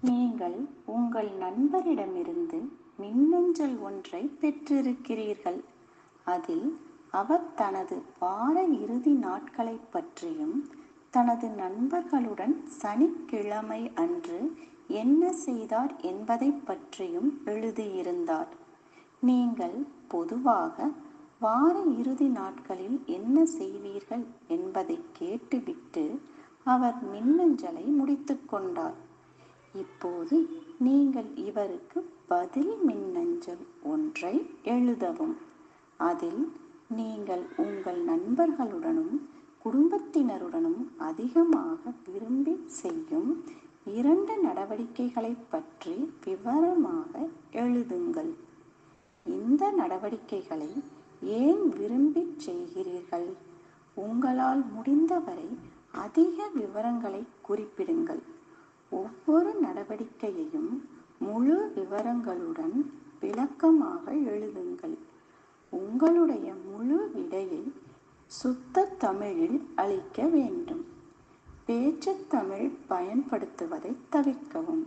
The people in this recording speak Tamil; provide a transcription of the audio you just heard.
நீங்கள் உங்கள் நண்பரிடமிருந்து மின்னஞ்சல் ஒன்றை பெற்றிருக்கிறீர்கள். அதில் அவர் தனது வார இறுதி நாட்களைப் பற்றியும் தனது நண்பர்களுடன் சனிக்கிழமை அன்று என்ன செய்தார் என்பதைப் பற்றியும் எழுதியிருந்தார். நீங்கள் பொதுவாக வார இறுதி நாட்களில் என்ன செய்வீர்கள் என்பதை கேட்டுவிட்டு அவர் மின்னஞ்சலை முடித்து கொண்டார். இப்போது நீங்கள் இவருக்கு பதில் மின்னஞ்சல் ஒன்றை எழுதவும். அதில் நீங்கள் உங்கள் நண்பர்களுடனும் குடும்பத்தினருடனும் அதிகமாக விரும்பி செய்யும் 2 நடவடிக்கைகளை பற்றி விவரமாக எழுதுங்கள். இந்த நடவடிக்கைகளை ஏன் விரும்பி செய்கிறீர்கள்? உங்களால் முடிந்தவரை அதிக விவரங்களை குறிப்பிடுங்கள். ஒவ்வொரு நடவடிக்கையையும் முழு விவரங்களுடன் விளக்கமாக எழுதுங்கள். உங்களுடைய முழு விடையை சுத்த தமிழில் அளிக்க வேண்டும். பேச்சு தமிழ் பயன்படுத்துவதை தவிர்க்கவும்.